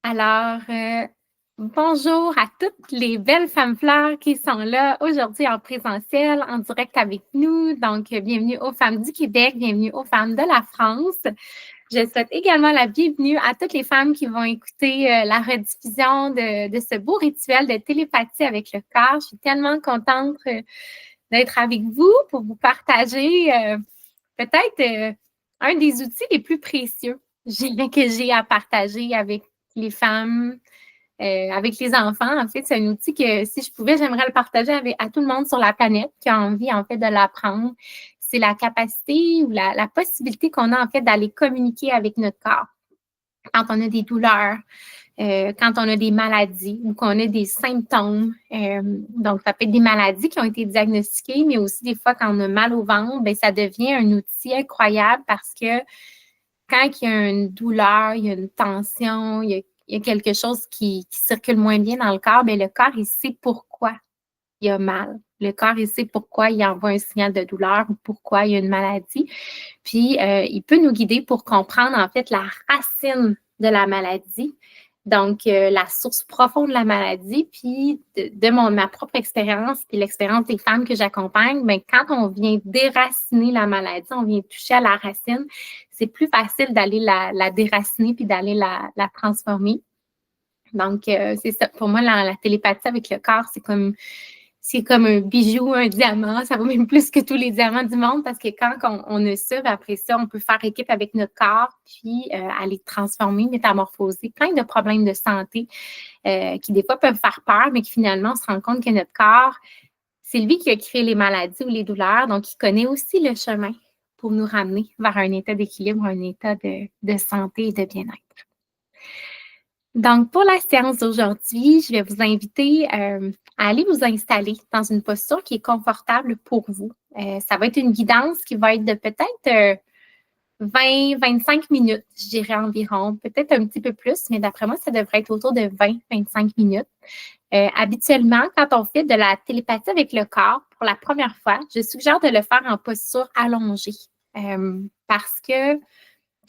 Alors, bonjour à toutes les belles femmes fleurs qui sont là aujourd'hui en présentiel, en direct avec nous. Donc, bienvenue aux femmes du Québec, bienvenue aux femmes de la France. Je souhaite également la bienvenue à toutes les femmes qui vont écouter la rediffusion de ce beau rituel de télépathie avec le corps. Je suis tellement contente d'être avec vous pour vous partager peut-être un des outils les plus précieux que j'ai à partager avec les femmes, avec les enfants. En fait, c'est un outil que si je pouvais, j'aimerais le partager à tout le monde sur la planète qui a envie, en fait, de l'apprendre. C'est la capacité ou la possibilité qu'on a, en fait, d'aller communiquer avec notre corps quand on a des douleurs, quand on a des maladies ou qu'on a des symptômes. Donc, ça peut être des maladies qui ont été diagnostiquées, mais aussi des fois, quand on a mal au ventre, bien, ça devient un outil incroyable parce que quand il y a une douleur, il y a une tension, il y a quelque chose qui circule moins bien dans le corps, bien, le corps, il sait pourquoi il a mal. Le corps, il sait pourquoi il envoie un signal de douleur ou pourquoi il y a une maladie. Puis, il peut nous guider pour comprendre, en fait, la racine de la maladie. Donc, la source profonde de la maladie. Puis, ma propre expérience, puis l'expérience des femmes que j'accompagne, bien, quand on vient déraciner la maladie, on vient toucher à la racine, c'est plus facile d'aller la déraciner puis d'aller la transformer. Donc, c'est ça. Pour moi, la télépathie avec le corps, c'est comme un bijou, un diamant. Ça vaut même plus que tous les diamants du monde parce que quand on a ça, après ça, on peut faire équipe avec notre corps puis aller transformer, métamorphoser plein de problèmes de santé qui, des fois, peuvent faire peur, mais qui finalement, on se rend compte que notre corps, c'est lui qui a créé les maladies ou les douleurs. Donc, il connaît aussi le chemin pour nous ramener vers un état d'équilibre, un état de santé et de bien-être. Donc, pour la séance d'aujourd'hui, je vais vous inviter à aller vous installer dans une posture qui est confortable pour vous. Ça va être une guidance qui va être de peut-être 20-25 minutes, je dirais environ, peut-être un petit peu plus, mais d'après moi, ça devrait être autour de 20-25 minutes. Habituellement, quand on fait de la télépathie avec le corps pour la première fois, je suggère de le faire en posture allongée parce que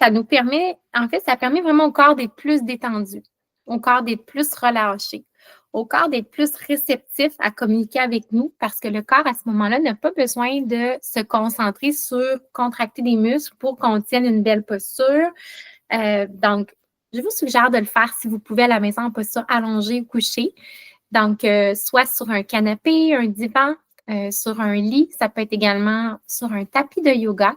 ça nous permet, en fait, ça permet vraiment au corps d'être plus détendu, au corps d'être plus relâché, au corps d'être plus réceptif à communiquer avec nous parce que le corps, à ce moment-là, n'a pas besoin de se concentrer sur contracter des muscles pour qu'on tienne une belle posture. Donc, je vous suggère de le faire si vous pouvez à la maison en posture allongée ou couchée. Donc, soit sur un canapé, un divan, sur un lit, ça peut être également sur un tapis de yoga.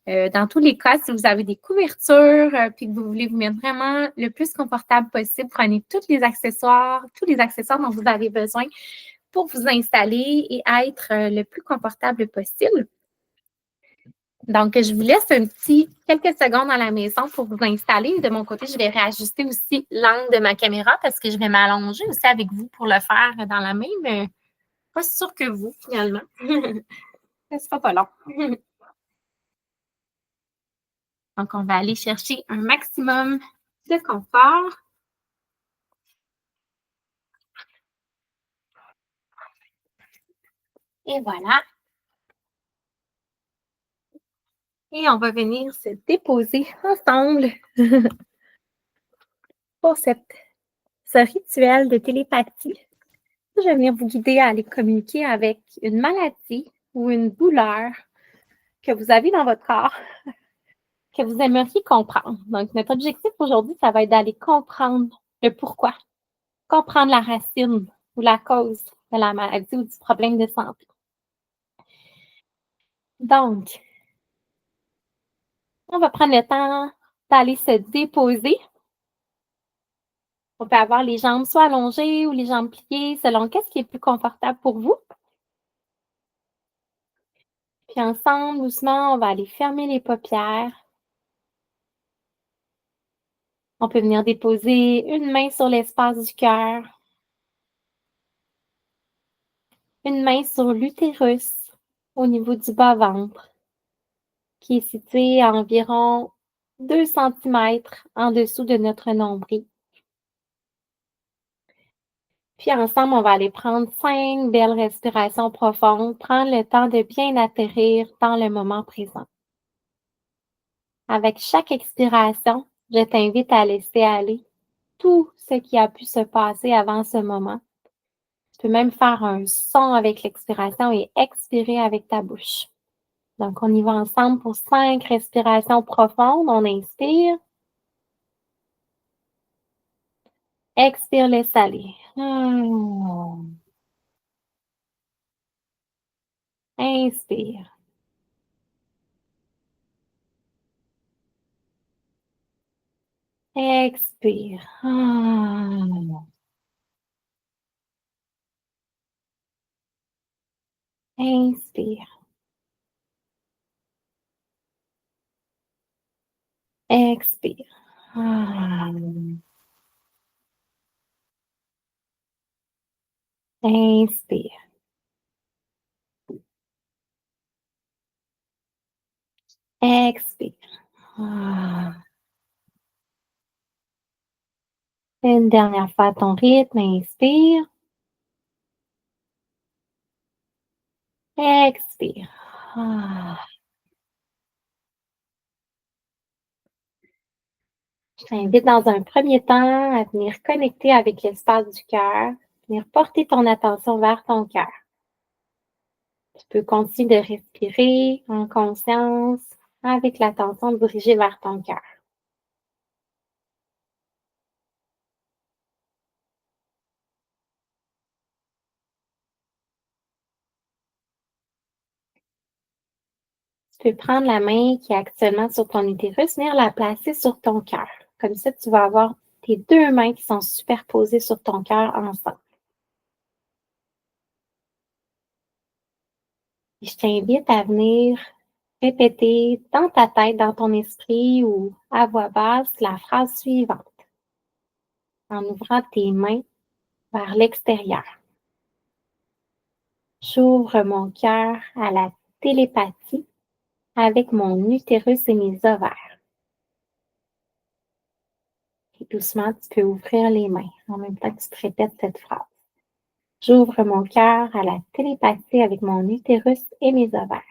Dans tous les cas, si vous avez des couvertures puis que vous voulez vous mettre vraiment le plus confortable possible, prenez tous les accessoires dont vous avez besoin pour vous installer et être le plus confortable possible. Donc, je vous laisse quelques secondes à la maison pour vous installer. De mon côté, je vais réajuster aussi l'angle de ma caméra parce que je vais m'allonger aussi avec vous pour le faire dans la même posture que vous, finalement. Ce sera pas long. Donc, on va aller chercher un maximum de confort. Et voilà. Et on va venir se déposer ensemble pour ce rituel de télépathie. Je vais venir vous guider à aller communiquer avec une maladie ou une douleur que vous avez dans votre corps, que vous aimeriez comprendre. Donc, notre objectif aujourd'hui, ça va être d'aller comprendre le pourquoi, comprendre la racine ou la cause de la maladie ou du problème de santé. Donc, on va prendre le temps d'aller se déposer. On peut avoir les jambes soit allongées ou les jambes pliées, selon qu'est-ce qui est plus confortable pour vous. Puis ensemble, doucement, on va aller fermer les paupières. On peut venir déposer une main sur l'espace du cœur, une main sur l'utérus au niveau du bas-ventre, qui est situé à environ 2 cm en dessous de notre nombril. Puis ensemble, on va aller prendre 5 belles respirations profondes, prendre le temps de bien atterrir dans le moment présent. Avec chaque expiration, je t'invite à laisser aller tout ce qui a pu se passer avant ce moment. Tu peux même faire un son avec l'expiration et expirer avec ta bouche. Donc, on y va ensemble pour 5 respirations profondes. On inspire. Expire, laisse aller. Inspire. Expire. Inspire. Expire. Inspire. Expire. Une dernière fois à ton rythme. Inspire. Expire. Je t'invite dans un premier temps à venir connecter avec l'espace du cœur, venir porter ton attention vers ton cœur. Tu peux continuer de respirer en conscience avec l'attention dirigée vers ton cœur. Tu peux prendre la main qui est actuellement sur ton utérus, venir la placer sur ton cœur. Comme ça, tu vas avoir tes deux mains qui sont superposées sur ton cœur ensemble. Et je t'invite à venir répéter dans ta tête, dans ton esprit ou à voix basse la phrase suivante en ouvrant tes mains vers l'extérieur. J'ouvre mon cœur à la télépathie avec mon utérus et mes ovaires. Et doucement, tu peux ouvrir les mains en même temps que tu te répètes cette phrase. J'ouvre mon cœur à la télépathie avec mon utérus et mes ovaires.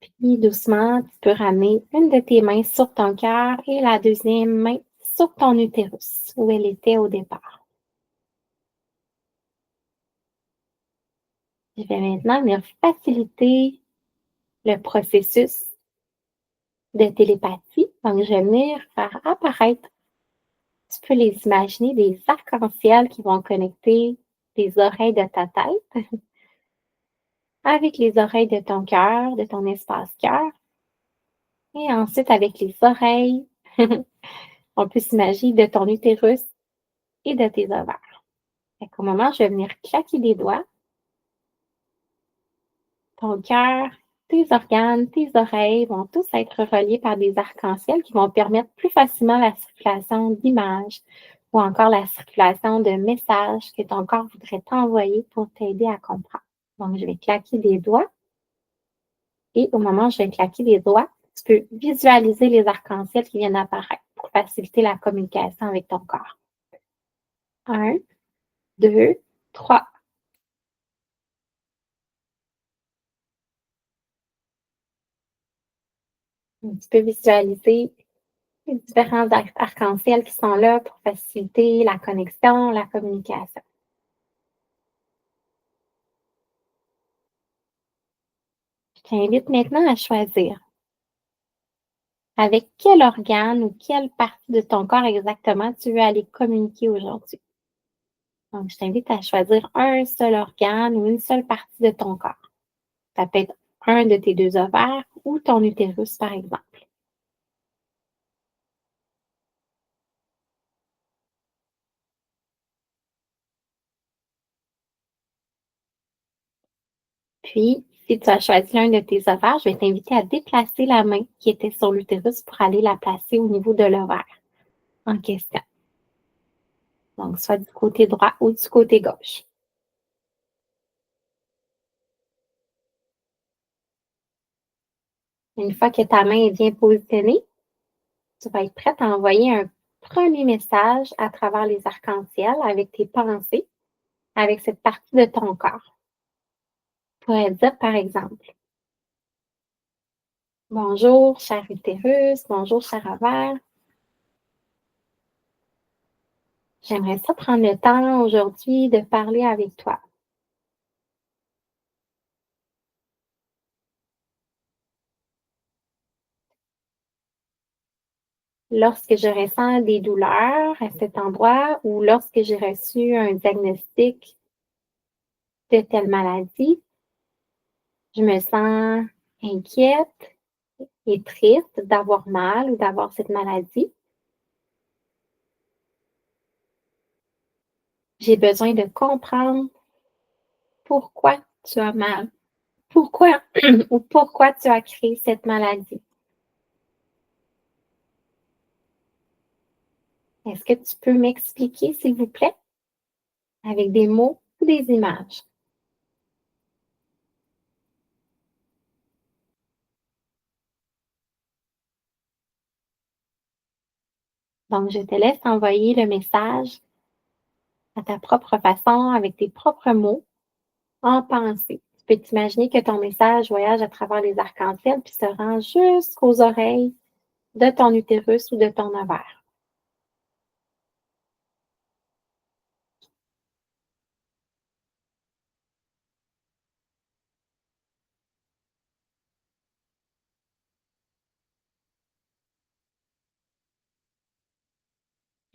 Puis doucement, tu peux ramener une de tes mains sur ton cœur et la deuxième main sur ton utérus, où elle était au départ. Je vais maintenant venir faciliter le processus de télépathie. Donc, je vais venir faire apparaître, tu peux les imaginer, des arcs-en-ciel qui vont connecter les oreilles de ta tête avec les oreilles de ton cœur, de ton espace cœur. Et ensuite, avec les oreilles, on peut s'imaginer de ton utérus et de tes ovaires. Au moment, je vais venir claquer des doigts. Ton cœur, tes organes, tes oreilles vont tous être reliés par des arcs-en-ciel qui vont permettre plus facilement la circulation d'images ou encore la circulation de messages que ton corps voudrait t'envoyer pour t'aider à comprendre. Donc, je vais claquer des doigts et au moment où je vais claquer des doigts, tu peux visualiser les arcs-en-ciel qui viennent apparaître pour faciliter la communication avec ton corps. 1, 2, 3. Tu peux visualiser les différents arcs-en-ciel qui sont là pour faciliter la connexion, la communication. Je t'invite maintenant à choisir avec quel organe ou quelle partie de ton corps exactement tu veux aller communiquer aujourd'hui. Donc, je t'invite à choisir un seul organe ou une seule partie de ton corps. Ça peut être un de tes deux ovaires ou ton utérus, par exemple. Puis, si tu as choisi l'un de tes ovaires, je vais t'inviter à déplacer la main qui était sur l'utérus pour aller la placer au niveau de l'ovaire en question. Donc, soit du côté droit ou du côté gauche. Une fois que ta main est bien positionnée, tu vas être prête à envoyer un premier message à travers les arcs-en-ciel avec tes pensées, avec cette partie de ton corps. Tu pourrais dire, par exemple, Bonjour, cher utérus. Bonjour, cher ovaire. J'aimerais ça prendre le temps aujourd'hui de parler avec toi. Lorsque je ressens des douleurs à cet endroit ou lorsque j'ai reçu un diagnostic de telle maladie, je me sens inquiète et triste d'avoir mal ou d'avoir cette maladie. J'ai besoin de comprendre pourquoi tu as mal, pourquoi ou pourquoi tu as créé cette maladie. Est-ce que tu peux m'expliquer, s'il vous plaît, avec des mots ou des images? Donc, je te laisse envoyer le message à ta propre façon, avec tes propres mots, en pensée. Tu peux t'imaginer que ton message voyage à travers les arcs-en-ciel puis se rend jusqu'aux oreilles de ton utérus ou de ton ovaire.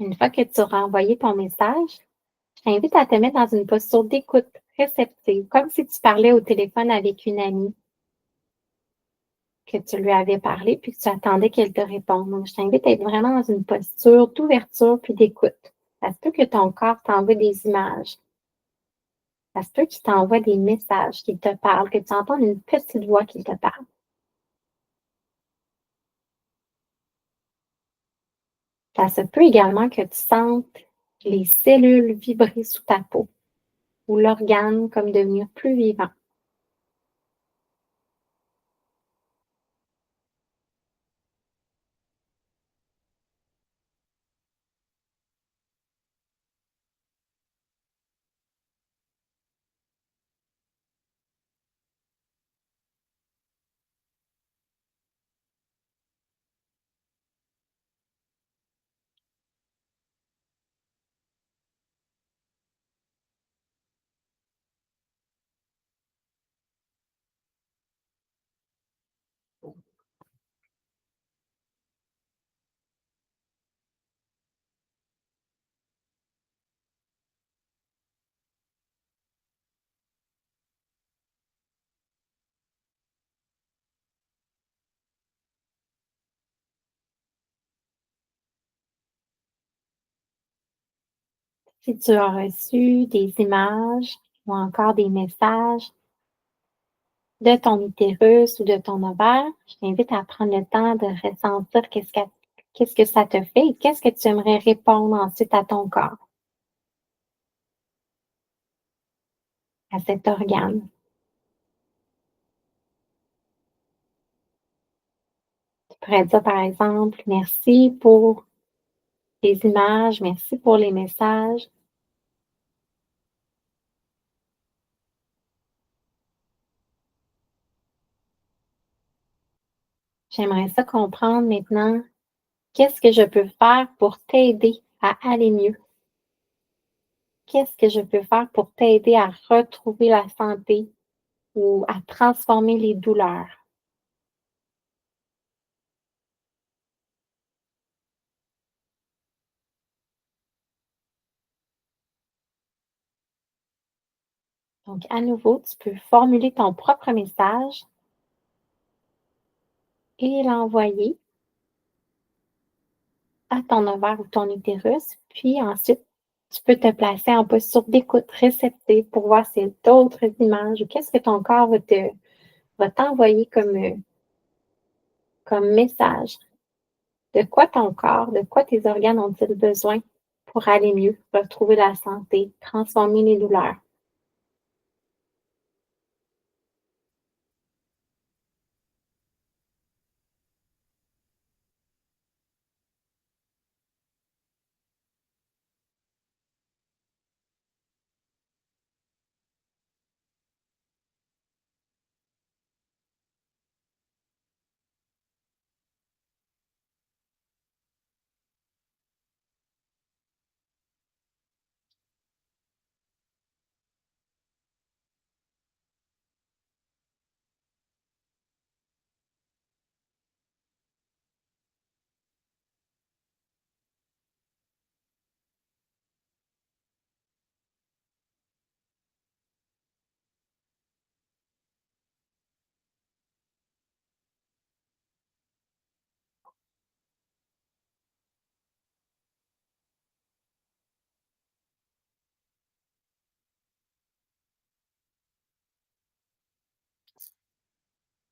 Une fois que tu auras envoyé ton message, je t'invite à te mettre dans une posture d'écoute réceptive, comme si tu parlais au téléphone avec une amie que tu lui avais parlé puis que tu attendais qu'elle te réponde. Donc, je t'invite à être vraiment dans une posture d'ouverture puis d'écoute. Ça se peut que ton corps t'envoie des images. Ça se peut qu'il t'envoie des messages, qu'il te parle, que tu entends une petite voix qui te parle. Ça se peut également que tu sentes les cellules vibrer sous ta peau ou l'organe comme devenir plus vivant. Si tu as reçu des images ou encore des messages de ton utérus ou de ton ovaire, je t'invite à prendre le temps de ressentir qu'est-ce que ça te fait et qu'est-ce que tu aimerais répondre ensuite à ton corps, à cet organe. Tu pourrais dire par exemple, merci pour les images, merci pour les messages. J'aimerais ça comprendre maintenant, qu'est-ce que je peux faire pour t'aider à aller mieux? Qu'est-ce que je peux faire pour t'aider à retrouver la santé ou à transformer les douleurs? Donc, à nouveau, tu peux formuler ton propre message et l'envoyer à ton ovaire ou ton utérus. Puis ensuite, tu peux te placer en posture d'écoute réceptive pour voir s'il y a d'autres images ou qu'est-ce que ton corps va t'envoyer comme message. De quoi ton corps, de quoi tes organes ont-ils besoin pour aller mieux, retrouver la santé, transformer les douleurs?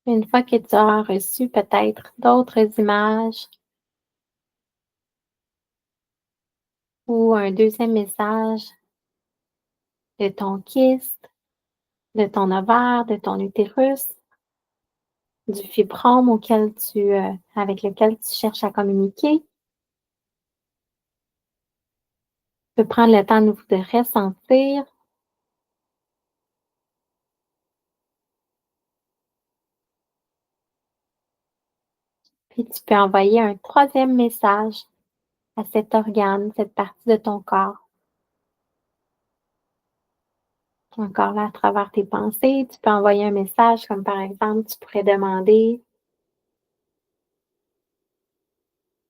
Une fois que tu as reçu peut-être d'autres images ou un deuxième message de ton kyste, de ton ovaire, de ton utérus, du fibrome avec lequel tu cherches à communiquer, tu peux prendre le temps de ressentir, puis tu peux envoyer un troisième message à cet organe, cette partie de ton corps. Encore là, à travers tes pensées, tu peux envoyer un message comme par exemple, tu pourrais demander: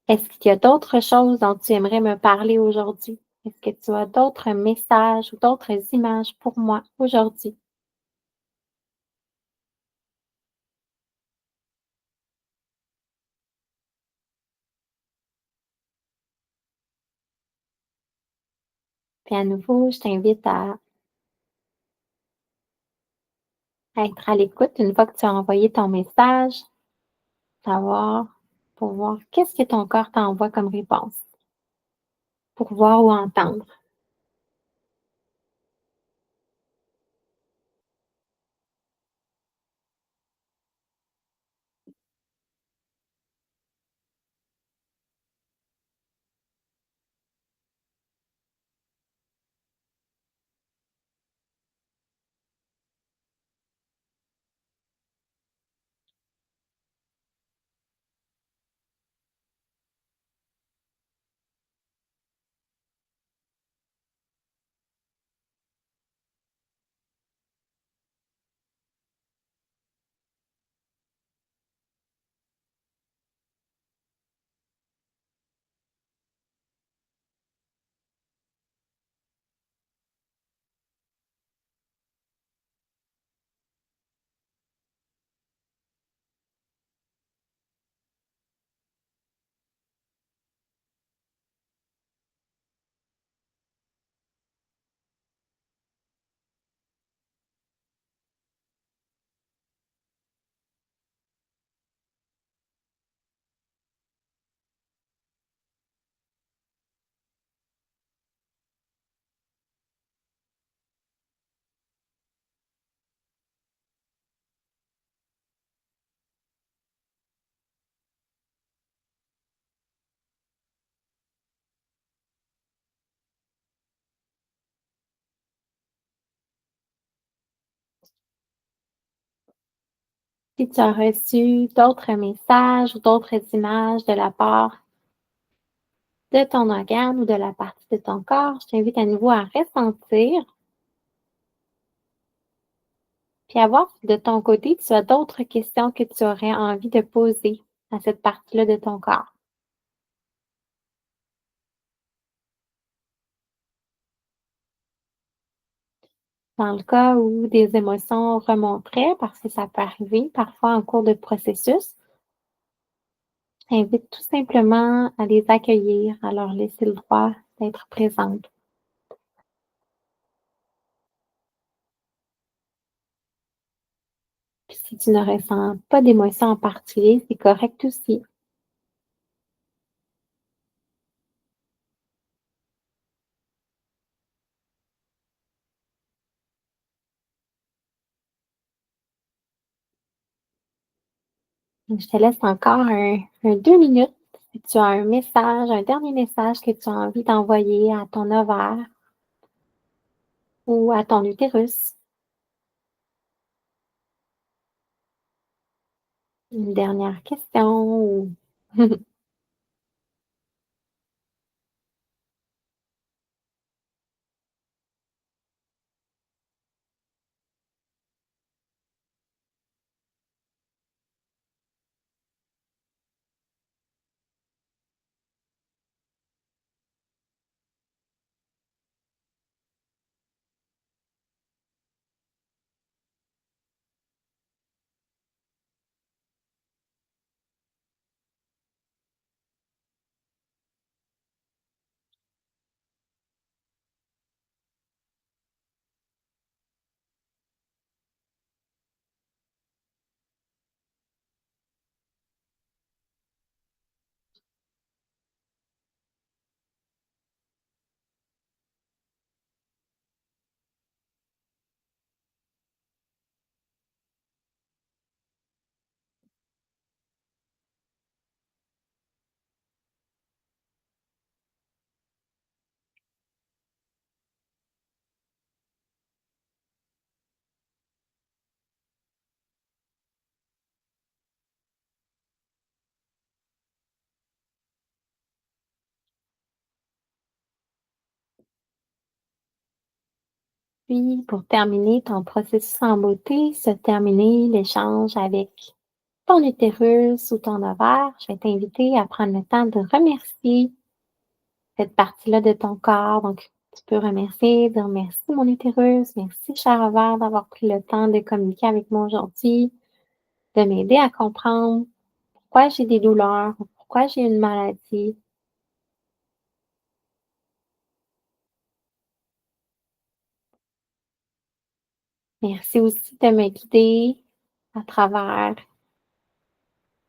est-ce qu'il y a d'autres choses dont tu aimerais me parler aujourd'hui? Est-ce que tu as d'autres messages ou d'autres images pour moi aujourd'hui? Puis à nouveau, je t'invite à être à l'écoute une fois que tu as envoyé ton message, savoir, pour voir qu'est-ce que ton corps t'envoie comme réponse, pour voir ou entendre. Si tu as reçu d'autres messages ou d'autres images de la part de ton organe ou de la partie de ton corps, je t'invite à nouveau à ressentir, puis à voir si de ton côté, tu as d'autres questions que tu aurais envie de poser à cette partie-là de ton corps. Dans le cas où des émotions remonteraient, parce que ça peut arriver parfois en cours de processus, je t'invite tout simplement à les accueillir, à leur laisser le droit d'être présentes. Puis si tu ne ressens pas d'émotion en particulier, c'est correct aussi. Donc, je te laisse encore un 2 minutes. Si tu as un message, un dernier message que tu as envie d'envoyer à ton ovaire ou à ton utérus, une dernière question ou Puis, pour terminer ton processus en beauté, se terminer l'échange avec ton utérus ou ton ovaire, je vais t'inviter à prendre le temps de remercier cette partie-là de ton corps. Donc, tu peux remercier, dire merci mon utérus, merci cher ovaire d'avoir pris le temps de communiquer avec moi aujourd'hui, de m'aider à comprendre pourquoi j'ai des douleurs, pourquoi j'ai une maladie. Merci aussi de me guider à travers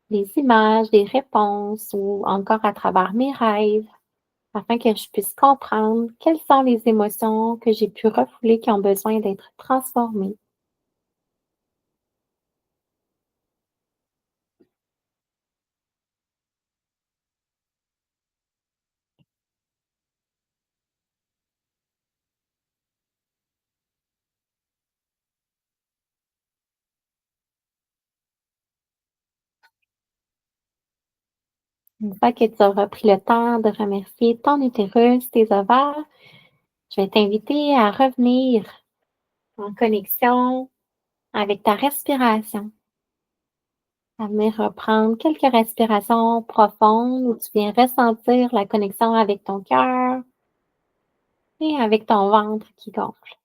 des images, des réponses ou encore à travers mes rêves afin que je puisse comprendre quelles sont les émotions que j'ai pu refouler qui ont besoin d'être transformées. Une fois que tu auras pris le temps de remercier ton utérus, tes ovaires, je vais t'inviter à revenir en connexion avec ta respiration, à venir reprendre quelques respirations profondes où tu viens ressentir la connexion avec ton cœur et avec ton ventre qui gonfle.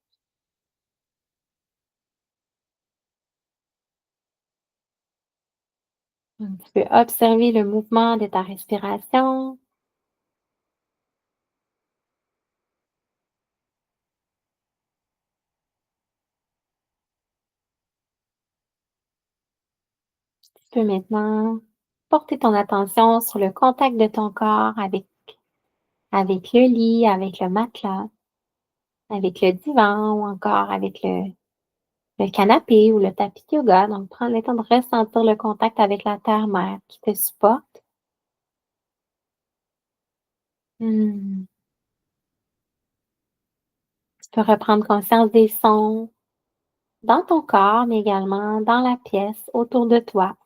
Donc, tu peux observer le mouvement de ta respiration. Tu peux maintenant porter ton attention sur le contact de ton corps avec le lit, avec le matelas, avec le divan ou encore avec le canapé ou le tapis de yoga. Donc, prends le temps de ressentir le contact avec la terre-mère qui te supporte. Hmm. Tu peux reprendre conscience des sons dans ton corps, mais également dans la pièce autour de toi.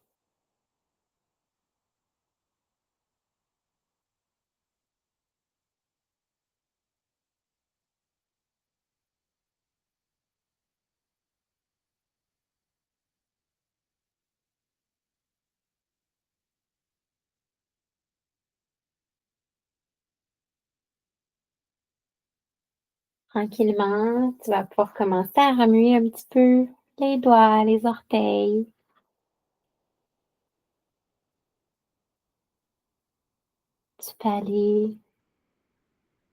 Tranquillement, tu vas pouvoir commencer à remuer un petit peu les doigts, les orteils. Tu peux aller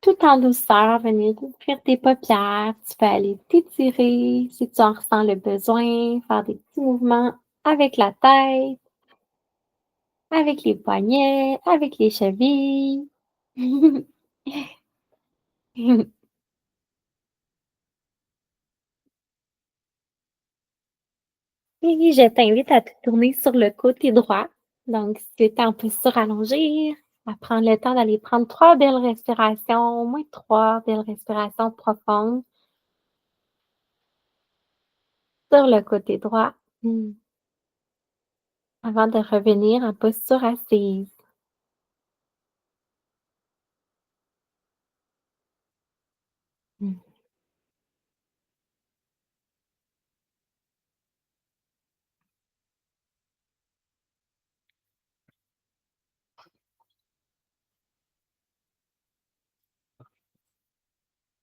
tout en douceur, venir ouvrir tes paupières. Tu peux aller t'étirer si tu en ressens le besoin, faire des petits mouvements avec la tête, avec les poignets, avec les chevilles. Et je t'invite à te tourner sur le côté droit. Donc, si tu es en posture allongée, à prendre le temps d'aller prendre 3 belles respirations, au moins 3 belles respirations profondes sur le côté droit, avant de revenir en posture assise. Mmh.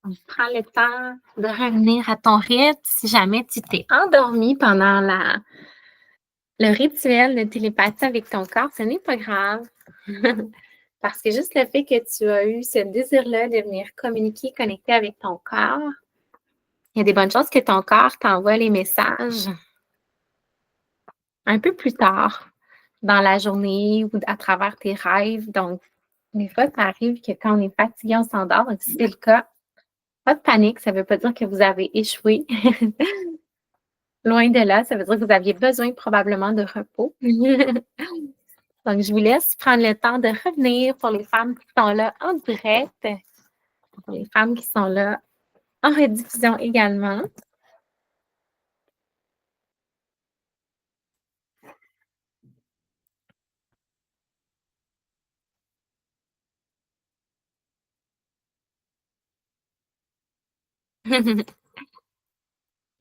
Donc, prends le temps de revenir à ton rythme. Si jamais tu t'es endormi pendant le rituel de télépathie avec ton corps, ce n'est pas grave. Parce que juste le fait que tu as eu ce désir-là de venir communiquer, connecter avec ton corps, il y a des bonnes chances que ton corps t'envoie les messages un peu plus tard dans la journée ou à travers tes rêves. Donc, des fois, ça arrive que quand on est fatigué, on s'endort. Donc, si c'est le cas, pas de panique, ça ne veut pas dire que vous avez échoué. Loin de là, ça veut dire que vous aviez besoin probablement de repos. Donc, je vous laisse prendre le temps de revenir pour les femmes qui sont là en direct, pour les femmes qui sont là en rediffusion également.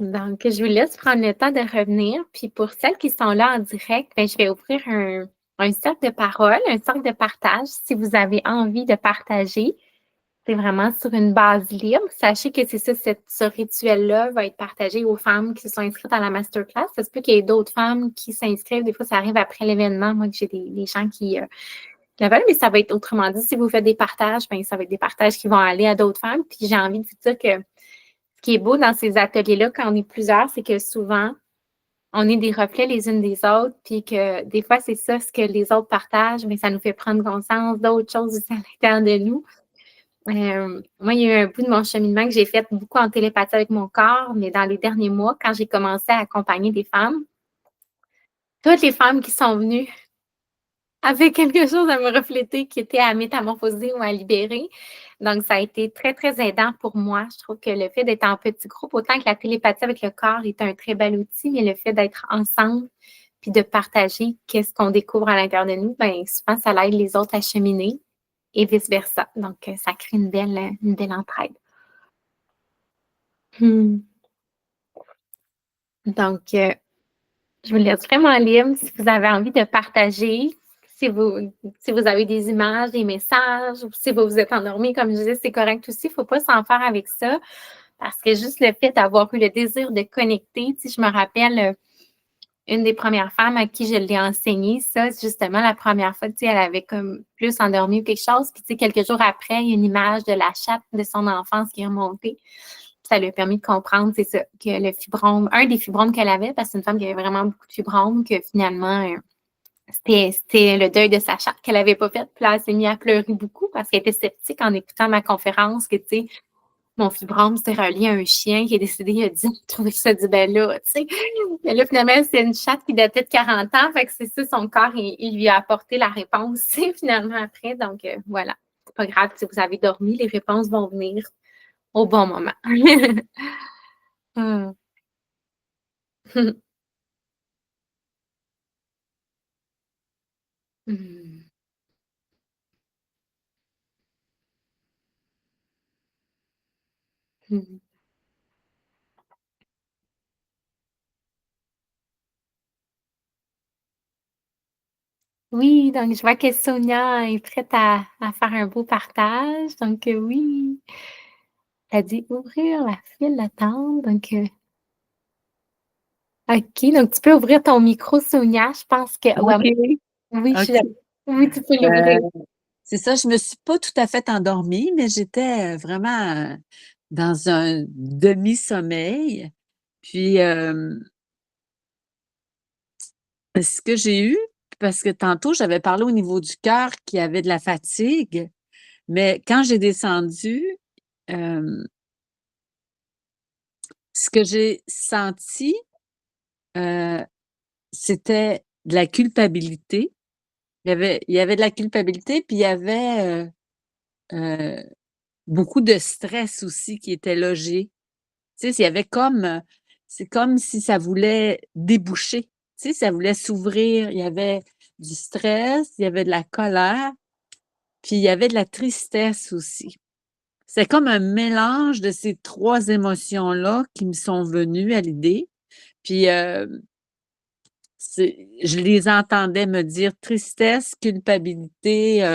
Donc, je vous laisse prendre le temps de revenir. Puis pour celles qui sont là en direct, ben, je vais ouvrir un cercle de parole, un cercle de partage. Si vous avez envie de partager, c'est vraiment sur une base libre. Sachez que c'est ça, ce rituel-là va être partagé aux femmes qui se sont inscrites à la masterclass. Ça se peut qu'il y ait d'autres femmes qui s'inscrivent. Des fois, ça arrive après l'événement. Moi, que j'ai des gens qui le veulent, mais ça va être autrement dit. Si vous faites des partages, ben, ça va être des partages qui vont aller à d'autres femmes. Puis j'ai envie de vous dire que ce qui est beau dans ces ateliers-là, quand on est plusieurs, c'est que souvent, on est des reflets les unes des autres, puis que des fois, c'est ça, ce que les autres partagent, mais ça nous fait prendre conscience d'autres choses aussi à l'intérieur de nous. Moi, il y a eu un bout de mon cheminement que j'ai fait beaucoup en télépathie avec mon corps, mais dans les derniers mois, quand j'ai commencé à accompagner des femmes, toutes les femmes qui sont venues avaient quelque chose à me refléter qui était à métamorphoser ou à libérer. Donc, ça a été très, très aidant pour moi. Je trouve que le fait d'être en petit groupe, autant que la télépathie avec le corps est un très bel outil, mais le fait d'être ensemble puis de partager qu'est-ce qu'on découvre à l'intérieur de nous, bien, souvent, ça aide les autres à cheminer et vice-versa. Donc, ça crée une belle entraide. Donc, je vous laisse vraiment libre si vous avez envie de partager, si vous avez des images, des messages, ou si vous vous êtes endormi, comme je disais, c'est correct aussi. Il ne faut pas s'en faire avec ça parce que juste le fait d'avoir eu le désir de connecter, je me rappelle une des premières femmes à qui je l'ai enseigné, ça, justement, la première fois, elle avait comme plus endormi ou quelque chose. Puis, quelques jours après, il y a une image de la chatte de son enfance qui est remontée. Ça lui a permis de comprendre, c'est ça, que le fibrome, un des fibromes qu'elle avait, parce que c'est une femme qui avait vraiment beaucoup de fibromes, que finalement, c'était le deuil de sa chatte qu'elle n'avait pas fait. Puis là, elle s'est mise à pleurer beaucoup parce qu'elle était sceptique en écoutant ma conférence, que, tu sais, mon fibrome, c'était relié à un chien qui est décédé il y a 10 ans. Je trouvais ça dit, ben là, tu sais. Mais là, finalement, c'est une chatte qui datait de 40 ans. Fait que c'est ça, son corps, il lui a apporté la réponse, finalement, après. Donc, voilà. C'est pas grave si vous avez dormi, les réponses vont venir au bon moment. Hmm. Hmm. Hmm. Oui, donc je vois que Sonia est prête à faire un beau partage. Donc, oui, elle dit ouvrir la file d'attente. Donc, OK, donc tu peux ouvrir ton micro, Sonia. Je pense que ouais, OK, oui, OK. oui, tu peux Euh, l'ouvrir. c'est ça, je me suis pas tout à fait endormie, mais j'étais vraiment dans un demi-sommeil. Puis, ce que j'ai eu, parce que tantôt, j'avais parlé au niveau du cœur qu'il y avait de la fatigue, mais quand j'ai descendu, euh, ce que j'ai senti, euh, c'était de la culpabilité. Il y avait de la culpabilité, puis il y avait euh, beaucoup de stress aussi qui était logé. Tu sais, il y avait comme, c'est comme si ça voulait déboucher. Tu sais, ça voulait s'ouvrir. Il y avait du stress, il y avait de la colère, puis il y avait de la tristesse aussi. C'est comme un mélange de ces trois émotions-là qui me sont venues à l'idée. Puis je les entendais me dire tristesse, culpabilité,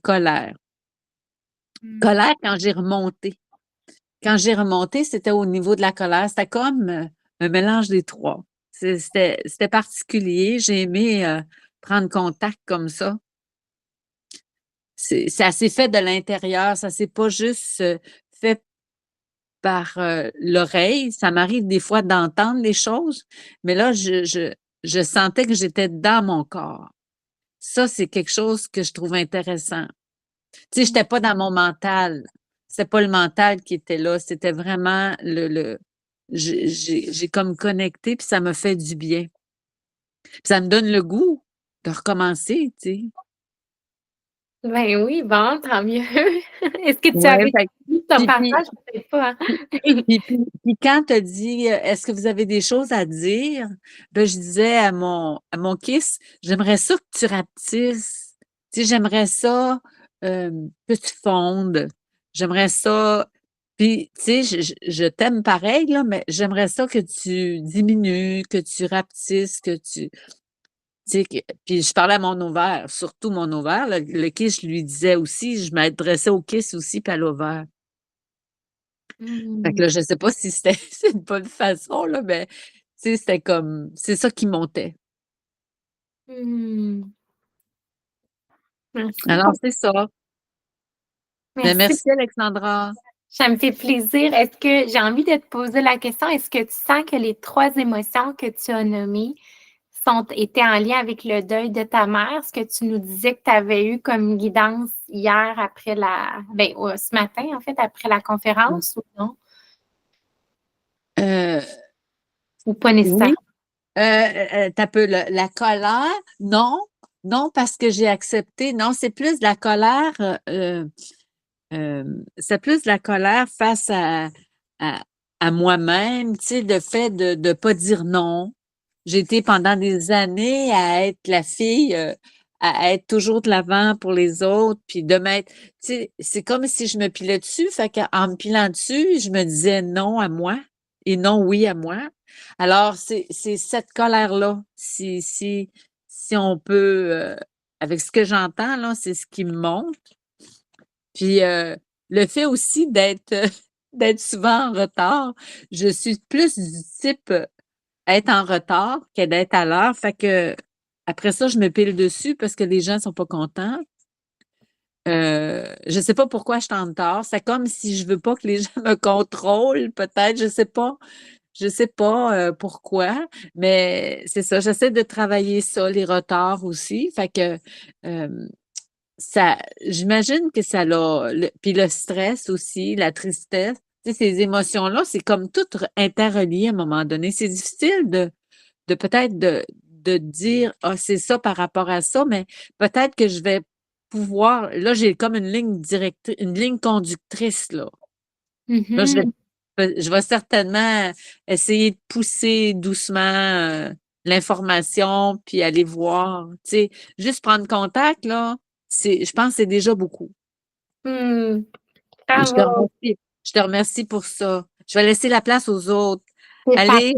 colère. Colère quand j'ai remonté. Quand j'ai remonté, c'était au niveau de la colère. C'était comme un mélange des trois. C'était particulier. J'ai aimé prendre contact comme ça. Ça s'est fait de l'intérieur. Ça s'est pas juste fait par l'oreille. Ça m'arrive des fois d'entendre les choses, mais là, je sentais que j'étais dans mon corps. Ça, c'est quelque chose que je trouve intéressant. Tu sais, j'étais pas dans mon mental. C'était pas le mental qui était là. C'était vraiment j'ai comme connecté, puis ça me fait du bien. Puis ça me donne le goût de recommencer, tu sais. Ben oui, bon, tant mieux. Est-ce que tu Ouais, avais fini ton puis, puis, partage? Peut-être pas, hein? puis, puis quand tu as dit est-ce que vous avez des choses à dire? Ben, je disais à mon kiss, j'aimerais ça que tu rapetisses. Tu sais, j'aimerais ça que tu fondes. J'aimerais ça. Puis, tu sais, je t'aime pareil, là, mais j'aimerais ça que tu diminues, que tu rapetisses, que tu sais, puis je parlais à mon ovaire, surtout mon ovaire, le kiss, je lui disais aussi, je m'adressais au kiss aussi, puis à l'ovaire. Fait que Mmh. là, je sais pas si c'était c'est une bonne façon, là, mais tu sais, c'était comme c'est ça qui montait. Mmh. Merci Alors, pour c'est ça. Mais merci. merci, Alexandra. Ça me fait plaisir. Est-ce que j'ai envie de te poser la question, est-ce que tu sens que les 3 émotions que tu as nommées étaient en lien avec le deuil de ta mère? Ce que tu nous disais que tu avais eu comme guidance hier après ce matin, en fait, après la Mmh. conférence ou non? Euh, Ou pas oui, nécessairement? tu peu, la colère, non, non, parce que j'ai accepté. Non, c'est plus de la colère, c'est plus de la colère face à, à moi-même, tu sais, le fait de ne pas dire non. J'ai été pendant des années à être la fille, à être toujours de l'avant pour les autres, puis de mettre, tu sais, c'est comme si je me pilais dessus, fait qu'en me pilant dessus, je me disais non à moi et non oui à moi. Alors, c'est cette colère-là, si on peut, avec ce que j'entends, là, c'est ce qui me monte. Puis le fait aussi d'être d'être souvent en retard, je suis plus du type être en retard que d'être à l'heure. Fait que après ça, je me pile dessus parce que les gens sont pas contents. Je sais pas pourquoi je suis en retard. C'est comme si je veux pas que les gens me contrôlent, peut-être, je sais pas. Je sais pas pourquoi, mais c'est ça. J'essaie de travailler ça, les retards aussi. Fait que euh, ça, j'imagine que ça l'a, puis le stress aussi, la tristesse, tu sais, ces émotions-là, c'est comme tout interrelié à un moment donné. C'est difficile de peut-être de dire, ah, c'est ça par rapport à ça, mais peut-être que je vais pouvoir, là, j'ai comme une ligne directrice, une ligne conductrice, là. Là, Mhm. je vais certainement essayer de pousser doucement l'information, puis aller voir. Tu sais, juste prendre contact, là, je pense que c'est déjà beaucoup. Hmm. Et je te Bravo. remercie. Je te remercie pour ça. Je vais laisser la place aux autres. C'est Allez,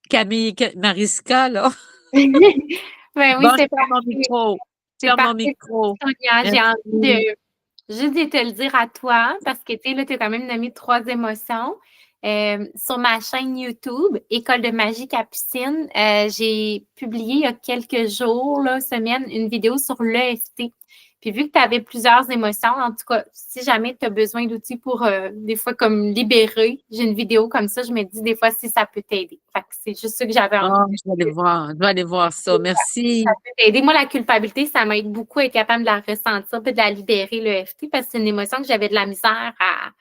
Camille, Mariska, là. Ben oui, Bon, je c'est ferme mon parfait. micro. Je C'est ferme mon parfait, micro. Sonia. J'ai envie Merci. de juste de te le dire à toi parce que tu sais, là, tu as quand même nommé 3 émotions. Sur ma chaîne YouTube, École de magie Capucine, j'ai publié il y a quelques jours, là, semaines, une vidéo sur l'EFT. Puis vu que tu avais plusieurs émotions, en tout cas, si jamais tu as besoin d'outils pour des fois comme libérer, j'ai une vidéo comme ça, je me dis des fois si ça peut t'aider. Fait que c'est juste ça que j'avais envie Oh, je vais aller voir. Je vais aller voir ça. ça Merci. peut t'aider. Moi, la culpabilité, ça m'aide beaucoup à être capable de la ressentir puis de la libérer, le FT, parce que c'est une émotion que j'avais de la misère à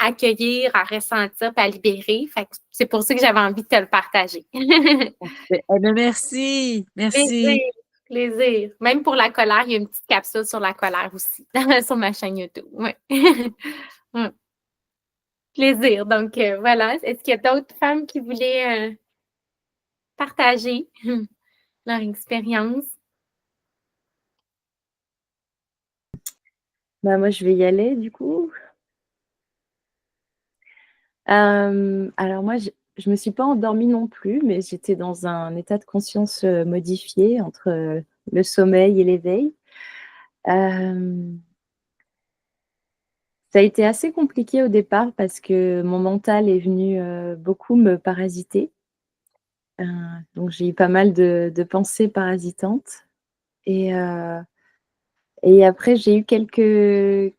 accueillir, à ressentir puis à libérer. Fait que c'est pour ça que j'avais envie de te le partager. Eh bien, merci. Merci. Plaisir, plaisir. Même pour la colère, il y a une petite capsule sur la colère aussi, sur ma chaîne YouTube. Ouais. Ouais. Plaisir. Donc, voilà. Est-ce qu'il y a d'autres femmes qui voulaient partager leur expérience? Bah, moi, je vais y aller du coup. Alors moi, je me suis pas endormie non plus, mais j'étais dans un état de conscience modifié entre le sommeil et l'éveil. Ça a été assez compliqué au départ parce que mon mental est venu beaucoup me parasiter. Euh, donc j'ai eu pas mal de pensées parasitantes. Et, euh, et après, j'ai eu quelques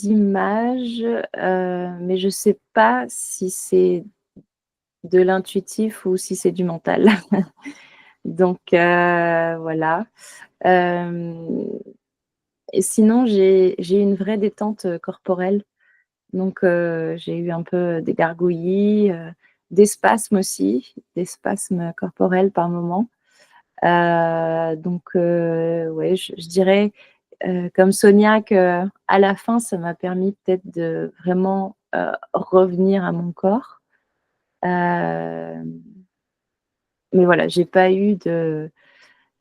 images, mais je sais pas si c'est de l'intuitif ou si c'est du mental. Donc voilà. Euh, et sinon, j'ai eu une vraie détente corporelle. Donc j'ai eu un peu des gargouillis, des spasmes aussi, des spasmes corporels par moment. Donc ouais, je dirais comme Sonia que à la fin, ça m'a permis peut-être de vraiment revenir à mon corps. Euh, mais voilà, j'ai pas eu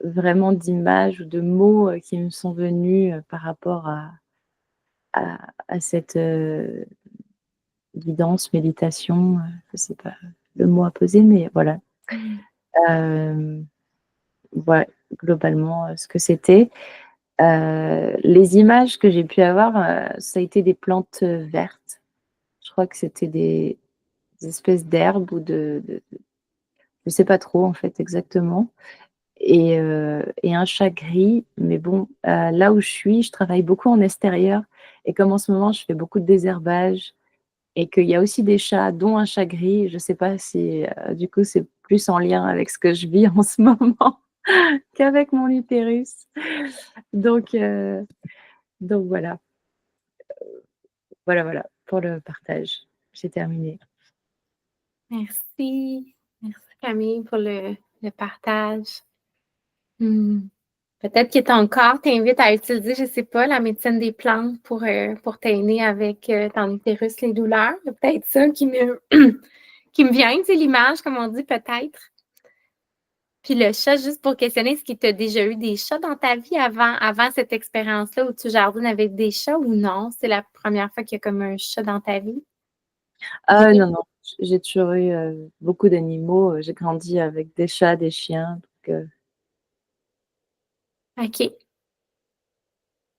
vraiment d'images ou de mots qui me sont venus par rapport à cette guidance, méditation, je sais pas le mot à poser, mais voilà. Voilà, globalement, ce que c'était. Les images que j'ai pu avoir, ça a été des plantes, vertes. Je crois que c'était des espèces d'herbes ou de je sais pas trop, en fait, exactement et un chat gris. Mais bon, là où je travaille beaucoup en extérieur et comme en ce moment, je fais beaucoup de désherbage et qu'il y a aussi des chats, dont un chat gris, je sais pas si, du coup, c'est plus en lien avec ce que je vis en ce moment qu'avec mon utérus. Donc heu, donc voilà. Voilà pour le partage. J'ai terminé. Merci. Merci Camille pour le partage. Mmh. Peut-être que ton corps t'invite à utiliser, je sais pas, la médecine des plantes pour t'aider avec, ton utérus, les douleurs. C'est peut-être ça qui me qui me vient, tu sais, l'image, comme on dit, peut-être. Puis le chat, juste pour questionner, est-ce que tu as déjà eu des chats dans ta vie avant cette expérience-là où tu jardines avec des chats ou non? C'est la première fois qu'il y a comme un chat dans ta vie? Ah non, non, j'ai toujours eu, beaucoup d'animaux, j'ai grandi avec des chats, des chiens, donc OK.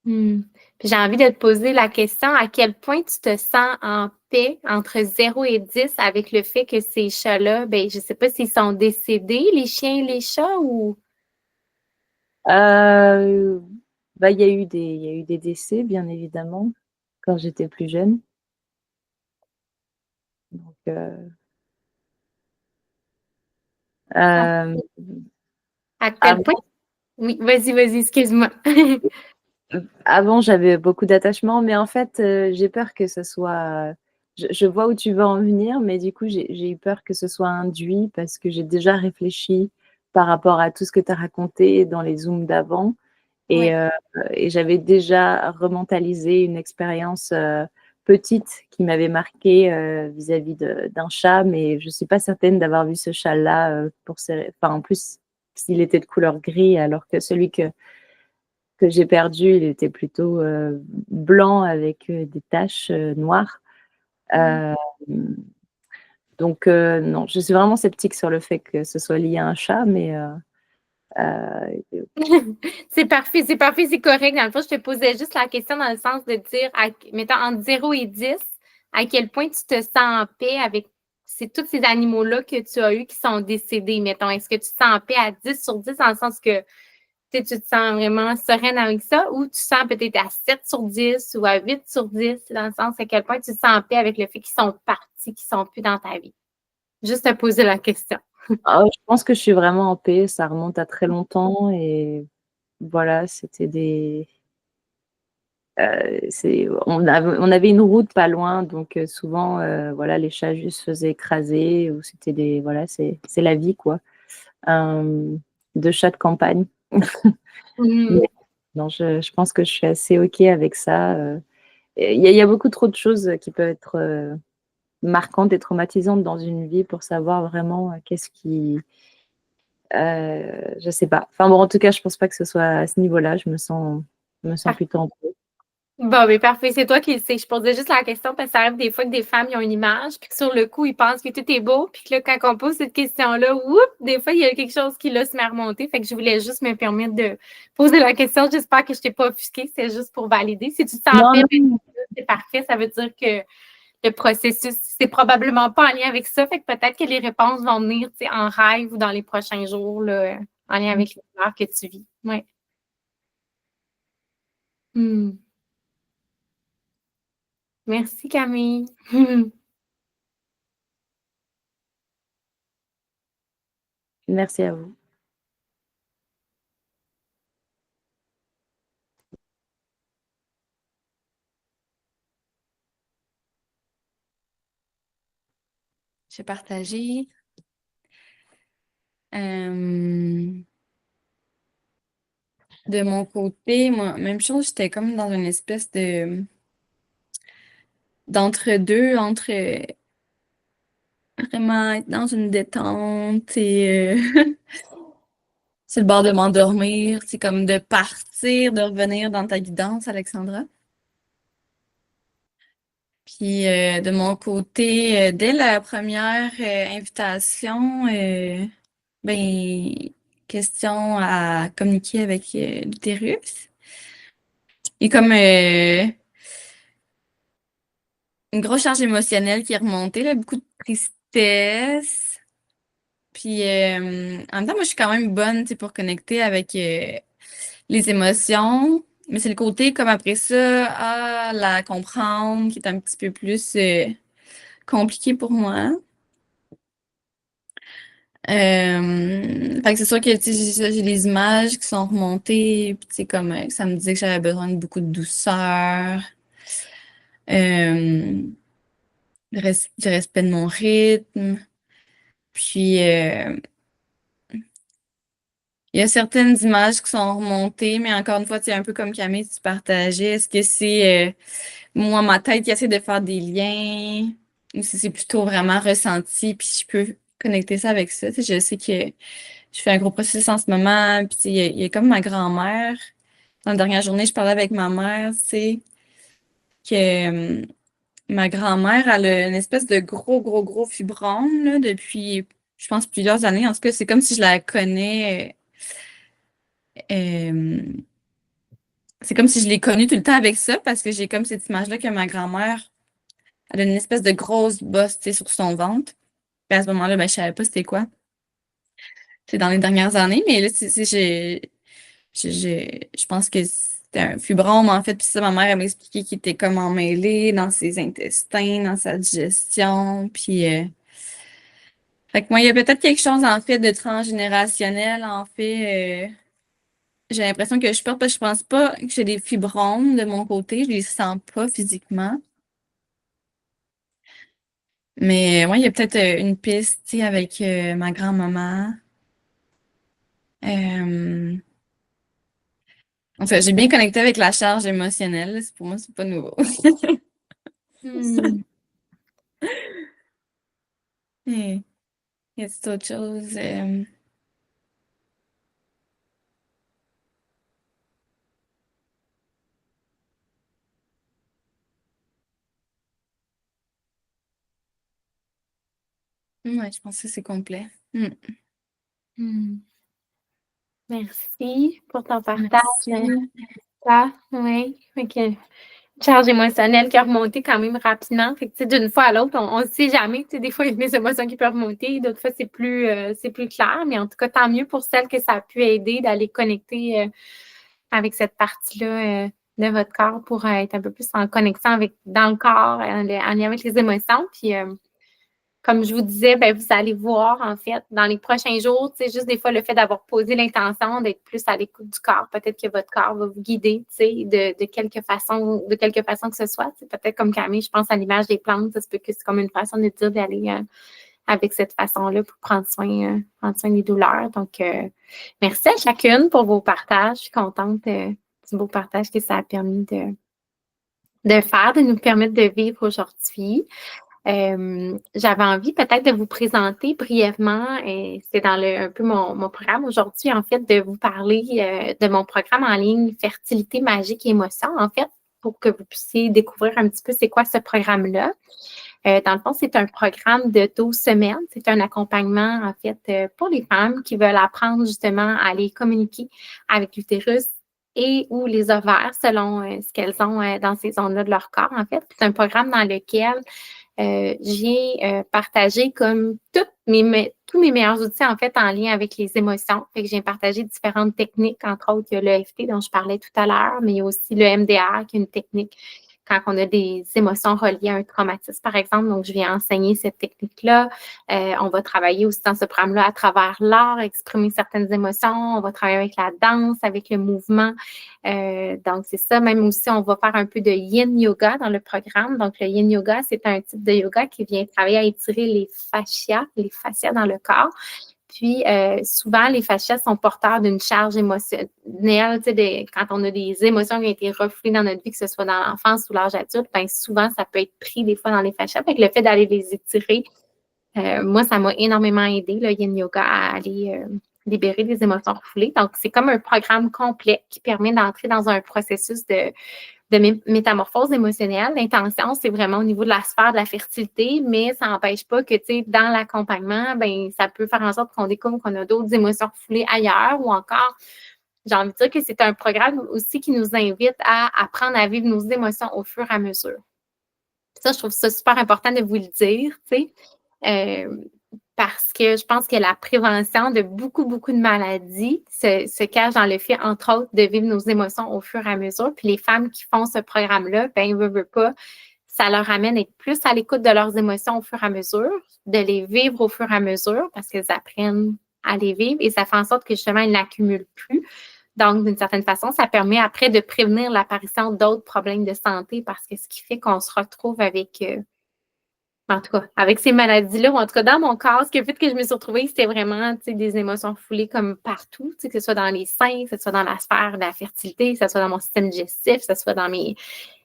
Mmh. Puis j'ai envie de te poser la question, à quel point tu te sens en paix entre 0 et 10 avec le fait que ces chats-là, ben, je sais pas s'ils sont décédés, les chiens et les chats ou heu, bah, il y a eu des décès, bien évidemment, quand j'étais plus jeune, donc à hem, à quel point? avant Oui, vas-y, excuse-moi. avant, j'avais beaucoup d'attachement, mais en fait, j'ai peur que ce soit je vois où tu veux en venir, mais du coup, j'ai eu peur que ce soit induit parce que j'ai déjà réfléchi par rapport à tout ce que tu as raconté dans les zooms d'avant et Ouais. heu et j'avais déjà rementalisé une expérience, petite qui m'avait marquée, vis-à-vis d'un chat, mais je suis pas certaine d'avoir vu ce chat-là, pour ces enfin, en plus, s'il était de couleur gris alors que celui que j'ai perdu, il était plutôt, blanc avec, des taches, noires. Mmh. Hem, donc non, je suis vraiment sceptique sur le fait que ce soit lié à un chat, mais heu, C'est parfait, c'est correct. Dans le fond, je te posais juste la question dans le sens de dire, mettons, entre 0 et 10, à quel point tu te sens en paix avec tous ces animaux-là que tu as eus qui sont décédés, mettons. Est-ce que tu te sens en paix à 10 sur 10 dans le sens que tu te sens vraiment sereine avec ça ou tu sens peut-être à 7 sur 10 ou à 8 sur 10 dans le sens à quel point tu te sens en paix avec le fait qu'ils sont partis, qu'ils sont plus dans ta vie? Juste te poser la question. je pense que je suis vraiment en paix, ça remonte à très longtemps et voilà, c'était des c'est on avait une route pas loin donc souvent, voilà, les chats juste se faisaient écraser ou c'était des voilà, c'est la vie, quoi, de chat de campagne. Mais Mmh. non, je pense que je suis assez OK avec ça, et il y a beaucoup trop de choses, qui peuvent être, marquantes et traumatisantes dans une vie pour savoir vraiment, qu'est-ce qui je sais pas. Enfin bon, en tout cas, je pense pas que ce soit à ce niveau-là, je me sens plutôt en paix. Bon, mais parfait, c'est toi qui le sais. Je posais juste la question parce que ça arrive des fois que des femmes, ils ont une image, puis que sur le coup, ils pensent que tout est beau, puis que là, quand on pose cette question-là, oups, des fois, il y a quelque chose qui là se met à remonter. Fait que je voulais juste me permettre de poser la question. J'espère que je t'ai pas offusquée, c'est juste pour valider. Si tu te sens en Non, paix, ben, non, c'est parfait. Ça veut dire que le processus, c'est probablement pas en lien avec ça. Fait que peut-être que les réponses vont venir, tu sais, en rêve ou dans les prochains jours, là, en lien avec l'histoire que tu vis. Ouais. Hmm. Merci, Camille. merci à vous. J'ai partagé. Euh, de mon côté, moi, même chose, j'étais comme dans une espèce de d'entre-deux, entre vraiment être dans une détente et c'est le bord de m'endormir. C'est comme de partir, de revenir dans ta guidance, Alexandra. Puis de mon côté, dès la première invitation, ben question à communiquer avec l'utérus. Et comme une grosse charge émotionnelle qui est remontée, là, beaucoup de tristesse. Puis en même temps, moi, je suis quand même bonne, tu sais, pour connecter avec les émotions. Mais c'est le côté, comme après ça, la comprendre, qui est un petit peu plus compliqué pour moi. Fait que c'est sûr que tu sais, j'ai des images qui sont remontées, puis tu sais, comme ça me disait que j'avais besoin de beaucoup de douceur, euh, du respect de mon rythme. Puis il y a certaines images qui sont remontées, mais encore une fois, c'est un peu comme Camille, tu partageais. Est-ce que c'est moi, ma tête qui essaie de faire des liens, ou si c'est plutôt vraiment ressenti, puis je peux connecter ça avec ça. Tu sais, je sais que je fais un gros processus en ce moment, puis tu sais, il y a comme ma grand-mère. Dans la dernière journée, je parlais avec ma mère, tu sais, que ma grand-mère, elle a une espèce de gros fibrome, là, depuis, je pense, plusieurs années. En tout cas, c'est comme si je la connais. euh, c'est comme si je l'ai connue tout le temps avec ça, parce que j'ai comme cette image-là que ma grand-mère, elle a une espèce de grosse bosse, tu sais, sur son ventre. Puis à ce moment-là, ben, je savais pas c'était quoi. C'est dans les dernières années, mais là, je pense que c'était un fibrome, en fait. Puis ça, ma mère, elle m'expliquait qu'il était comme emmêlé dans ses intestins, dans sa digestion. Puis, fait que moi, il y a peut-être quelque chose, en fait, de transgénérationnel, en fait. J'ai l'impression que je porte, parce que je pense pas que j'ai des fibromes de mon côté. Je les sens pas physiquement. Mais ouais, il y a peut-être une piste, tu sais, avec ma grand-maman. Euh, Enfin, j'ai bien connecté avec la charge émotionnelle. Pour moi, c'est pas nouveau. Hmm. Et y a autre chose? Ouais, je pense que c'est complet. Hmm. Merci pour ton partage. Merci. Oui, OK. Charge émotionnelle qui a remonté quand même rapidement. Fait que, tu sais, d'une fois à l'autre, on ne sait jamais. Tu sais, des fois, il y a des émotions qui peuvent remonter, d'autres fois, c'est plus clair. Mais en tout cas, tant mieux pour celles que ça a pu aider d'aller connecter avec cette partie-là de votre corps pour être un peu plus en connexion avec dans le corps, en lien avec les émotions. Puis comme je vous disais, ben, vous allez voir, en fait, dans les prochains jours, tu sais, juste des fois, le fait d'avoir posé l'intention d'être plus à l'écoute du corps, peut-être que votre corps va vous guider, tu sais, de quelque façon que ce soit. Peut-être comme Camille, je pense à l'image des plantes, ça se peut que c'est comme une façon de dire d'aller avec cette façon-là pour prendre soin des douleurs. Donc, merci à chacune pour vos partages. Je suis contente du beau partage que ça a permis de faire, de nous permettre de vivre aujourd'hui. J'avais envie peut-être de vous présenter brièvement, et c'est dans un peu mon programme aujourd'hui, en fait, de vous parler de mon programme en ligne Fertilité magique et émotion, en fait, pour que vous puissiez découvrir un petit peu c'est quoi ce programme-là. Dans le fond, c'est un programme de 12 semaines. C'est un accompagnement, en fait, pour les femmes qui veulent apprendre justement à aller communiquer avec l'utérus et ou les ovaires selon ce qu'elles ont dans ces zones-là de leur corps, en fait. C'est un programme dans lequel j'ai partagé comme tous mes meilleurs outils, en fait, en lien avec les émotions. Fait que j'ai partagé différentes techniques, entre autres, il y a l'EFT dont je parlais tout à l'heure, mais il y a aussi le MDR, qui est une technique quand on a des émotions reliées à un traumatisme, par exemple. Donc, je viens enseigner cette technique-là. On va travailler aussi dans ce programme-là à travers l'art, exprimer certaines émotions. On va travailler avec la danse, avec le mouvement. Donc, c'est ça. Même aussi, on va faire un peu de yin yoga dans le programme. Donc, le yin yoga, c'est un type de yoga qui vient travailler à étirer les fascias dans le corps. Puis, souvent, les fascias sont porteurs d'une charge émotionnelle. Tu sais, quand on a des émotions qui ont été refoulées dans notre vie, que ce soit dans l'enfance ou l'âge adulte, bien, souvent, ça peut être pris des fois dans les fascias. Fait que le fait d'aller les étirer, moi, ça m'a énormément aidé, le yin yoga, à aller libérer des émotions refoulées. Donc, c'est comme un programme complet qui permet d'entrer dans un processus métamorphose émotionnelle. L'intention, c'est vraiment au niveau de la sphère de la fertilité, mais ça n'empêche pas que, tu sais, dans l'accompagnement, ben, ça peut faire en sorte qu'on découvre qu'on a d'autres émotions refoulées ailleurs ou encore, j'ai envie de dire que c'est un programme aussi qui nous invite à apprendre à vivre nos émotions au fur et à mesure. Ça, je trouve ça super important de vous le dire, tu sais, parce que je pense que la prévention de beaucoup, beaucoup de maladies se cache dans le fait, entre autres, de vivre nos émotions au fur et à mesure. Puis les femmes qui font ce programme-là, ben, veut pas, ça leur amène à être plus à l'écoute de leurs émotions au fur et à mesure, de les vivre au fur et à mesure parce qu'elles apprennent à les vivre et ça fait en sorte que justement, elles n'accumulent plus. Donc, d'une certaine façon, ça permet après de prévenir l'apparition d'autres problèmes de santé parce que ce qui fait qu'on se retrouve avec, en tout cas, avec ces maladies-là, ou en tout cas, dans mon cas, ce qui a fait que je me suis retrouvée, c'était vraiment, tu sais, des émotions foulées comme partout, tu sais, que ce soit dans les seins, que ce soit dans la sphère de la fertilité, que ce soit dans mon système digestif, que ce soit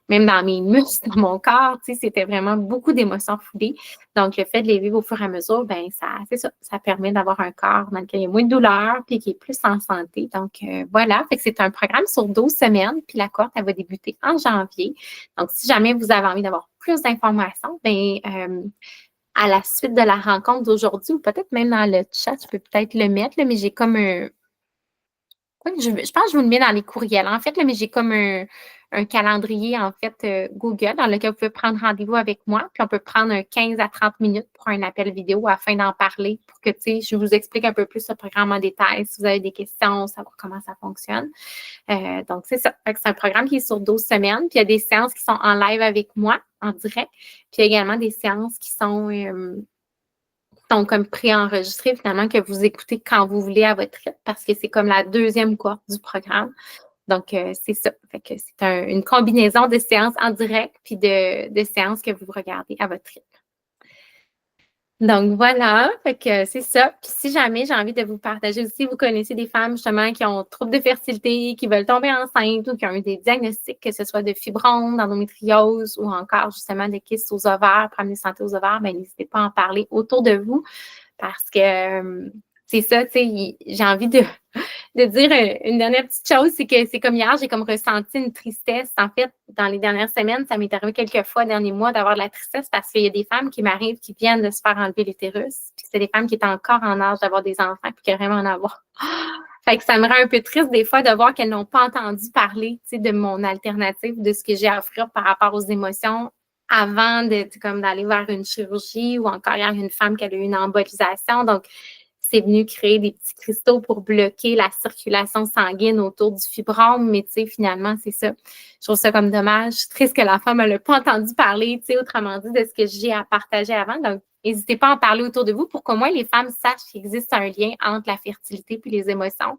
même dans mes muscles, dans mon corps, tu sais, c'était vraiment beaucoup d'émotions foulées. Donc, le fait de les vivre au fur et à mesure, ben c'est ça, ça permet d'avoir un corps dans lequel il y a moins de douleur, puis qui est plus en santé. Donc, voilà, fait que c'est un programme sur 12 semaines, puis la cohorte, elle va débuter en janvier. Donc, si jamais vous avez envie d'avoir plus d'informations, ben à la suite de la rencontre d'aujourd'hui, ou peut-être même dans le chat, je peux peut-être le mettre, là, mais j'ai comme un, je pense que je vous le mets dans les courriels. En fait, là, mais j'ai comme un calendrier, en fait, Google, dans lequel vous pouvez prendre rendez-vous avec moi. Puis on peut prendre un 15 à 30 minutes pour un appel vidéo afin d'en parler pour que, tu sais, je vous explique un peu plus le programme en détail, si vous avez des questions, savoir comment ça fonctionne. Donc, c'est ça. Fait que c'est un programme qui est sur 12 semaines. Puis il y a des séances qui sont en live avec moi, en direct. Puis il y a également des séances qui sont comme préenregistrés, finalement, que vous écoutez quand vous voulez à votre rythme, parce que c'est comme la deuxième cohorte du programme. Donc, c'est ça. Fait que c'est une combinaison de séances en direct puis de séances que vous regardez à votre rythme. Donc, voilà. Fait que c'est ça. Puis si jamais j'ai envie de vous partager aussi, vous connaissez des femmes, justement, qui ont troubles de fertilité, qui veulent tomber enceinte ou qui ont eu des diagnostics, que ce soit de fibromes, d'endométriose ou encore, justement, des kystes aux ovaires, problèmes de santé aux ovaires, bien, n'hésitez pas à en parler autour de vous parce que c'est ça, tu sais, j'ai envie de dire une dernière petite chose, c'est que c'est comme hier, j'ai comme ressenti une tristesse. En fait, dans les dernières semaines, ça m'est arrivé quelques fois, derniers mois, d'avoir de la tristesse parce qu'il y a des femmes qui m'arrivent qui viennent de se faire enlever l'utérus. Puis c'est des femmes qui étaient encore en âge d'avoir des enfants puis qui aimeraient en avoir. Fait que ça me rend un peu triste des fois de voir qu'elles n'ont pas entendu parler, tu sais, de mon alternative, de ce que j'ai à offrir par rapport aux émotions avant comme d'aller vers une chirurgie ou encore il y a une femme qui a eu une embolisation. Donc, c'est venu créer des petits cristaux pour bloquer la circulation sanguine autour du fibrome, mais tu sais, finalement, c'est ça. Je trouve ça comme dommage. Je suis triste que la femme n'a pas entendu parler, tu sais, autrement dit, de ce que j'ai à partager avant. Donc, n'hésitez pas à en parler autour de vous pour qu'au moins les femmes sachent qu'il existe un lien entre la fertilité et les émotions.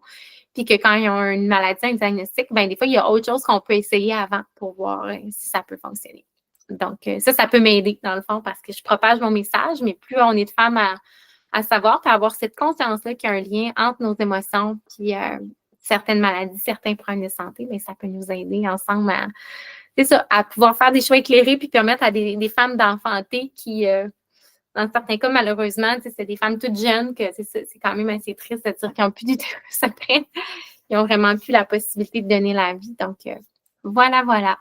Puis que quand ils ont une maladie, un diagnostic, ben des fois, il y a autre chose qu'on peut essayer avant pour voir si ça peut fonctionner. Donc, ça peut m'aider, dans le fond, parce que je propage mon message, mais plus on est de femmes à savoir, puis à avoir cette conscience-là qu'il y a un lien entre nos émotions puis certaines maladies, certains problèmes de santé, mais ça peut nous aider ensemble à pouvoir faire des choix éclairés puis permettre à des femmes d'enfanter qui, dans certains cas, malheureusement, c'est des femmes toutes jeunes que c'est quand même assez triste de dire qu'ils n'ont plus d'utérus après. Ils n'ont vraiment plus la possibilité de donner la vie. Donc, voilà.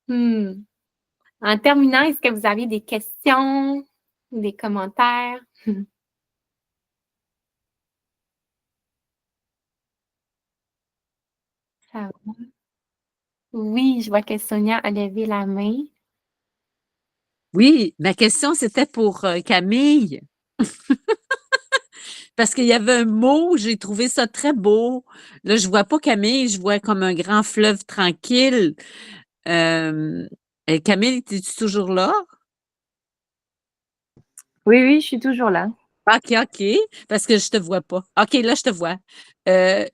En terminant, est-ce que vous avez des questions, des commentaires? Ça va. Oui, je vois que Sonia a levé la main. Oui, ma question, c'était pour Camille. Parce qu'il y avait un mot, j'ai trouvé ça très beau. Là, je vois pas Camille, je vois comme un grand fleuve tranquille. Camille, es-tu toujours là? Oui, je suis toujours là. OK, parce que je te vois pas. OK, là, je te vois. Tu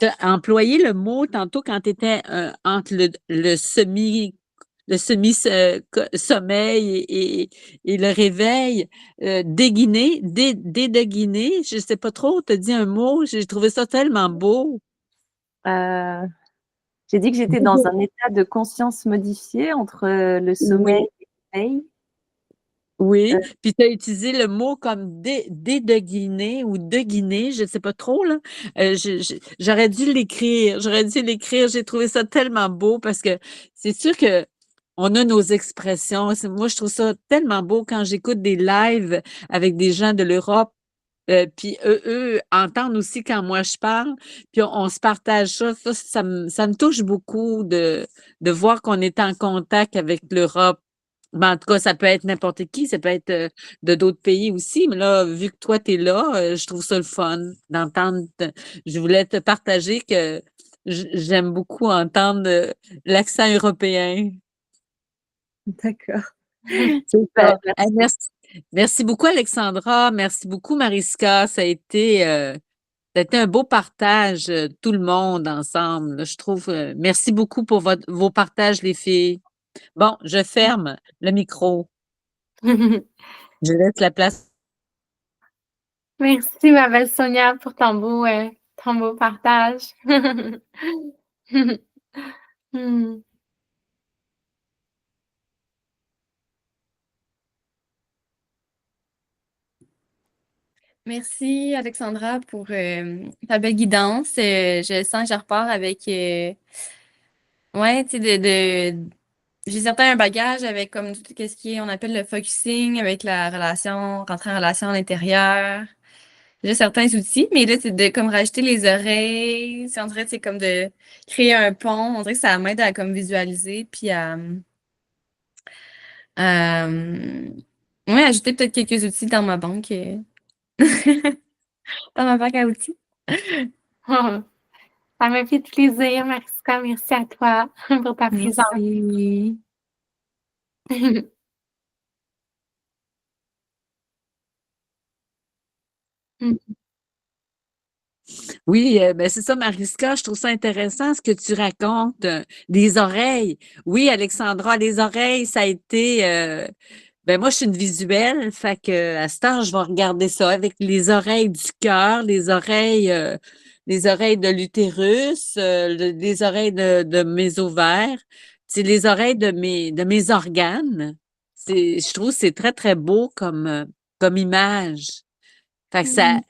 as employé le mot tantôt quand tu étais entre le sommeil et le réveil, déguiner, je sais pas trop, tu as dit un mot, j'ai trouvé ça tellement beau. J'ai dit que j'étais dans un état de conscience modifié entre le sommeil et l'éveil. Oui, puis tu as utilisé le mot comme de Guinée ou de Guinée, je ne sais pas trop, là. J'aurais dû l'écrire, J'ai trouvé ça tellement beau parce que c'est sûr que on a nos expressions. Moi, je trouve ça tellement beau quand j'écoute des lives avec des gens de l'Europe. Puis eux entendent aussi quand moi je parle, puis on se partage ça. Ça me touche beaucoup de voir qu'on est en contact avec l'Europe. Ben, en tout cas, ça peut être n'importe qui, ça peut être de d'autres pays aussi, mais là, vu que toi, tu es là, je trouve ça le fun d'entendre. Je voulais te partager que j'aime beaucoup entendre l'accent européen. D'accord. C'est Super, ça. Hey, merci. merci beaucoup, Alexandra. Merci beaucoup, Mariska. Ça a été un beau partage, tout le monde ensemble, là, je trouve. Merci beaucoup pour vos partages, les filles. Bon, je ferme le micro. Je laisse la place. Merci, ma belle Sonia, pour ton beau partage. Hmm. Merci, Alexandra, pour ta belle guidance. Je sens que je repars avec, ouais, tu sais, j'ai certain un bagage avec comme tout ce qui est, on appelle le focusing, avec la relation, rentrer en relation à l'intérieur. J'ai certains outils, mais là, c'est de comme rajouter les oreilles. On dirait que c'est comme de créer un pont. On dirait que ça m'aide à comme visualiser, puis à ouais, ajouter peut-être quelques outils dans ma banque, dans ma banque à outils. Ça m'a fait plaisir, Mariska. Merci à toi pour ta présence. Merci. Oui, ben c'est ça, Mariska, je trouve ça intéressant ce que tu racontes. Des oreilles. Oui, Alexandra, les oreilles, ça a été. Ben moi, je suis une visuelle, fait que à ce temps, je vais regarder ça avec les oreilles du cœur, les oreilles de l'utérus, les oreilles de mes ovaires, c'est les oreilles de mes organes. Je trouve que c'est très, très beau comme image. Fait que ça,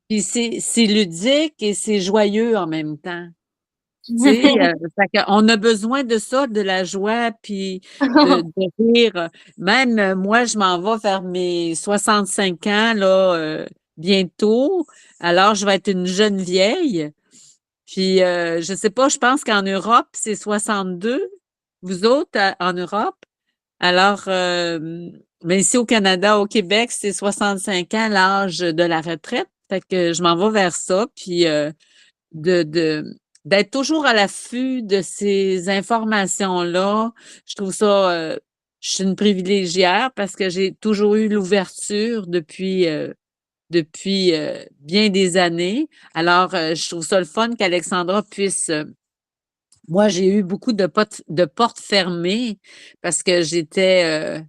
puis c'est ludique et c'est joyeux en même temps. Tu sais, fait on a besoin de ça, de la joie, puis de rire. Même moi, je m'en vais vers mes 65 ans, là, bientôt. Alors, je vais être une jeune vieille. Puis, je sais pas, je pense qu'en Europe, c'est 62. Vous autres, en Europe? Alors, mais ici au Canada, au Québec, c'est 65 ans, l'âge de la retraite. Fait que je m'en vais vers ça, puis de d'être toujours à l'affût de ces informations-là. Je trouve ça, je suis une privilégiée parce que j'ai toujours eu l'ouverture depuis bien des années. Alors, je trouve ça le fun qu'Alexandra puisse moi, j'ai eu beaucoup de portes fermées parce que j'étais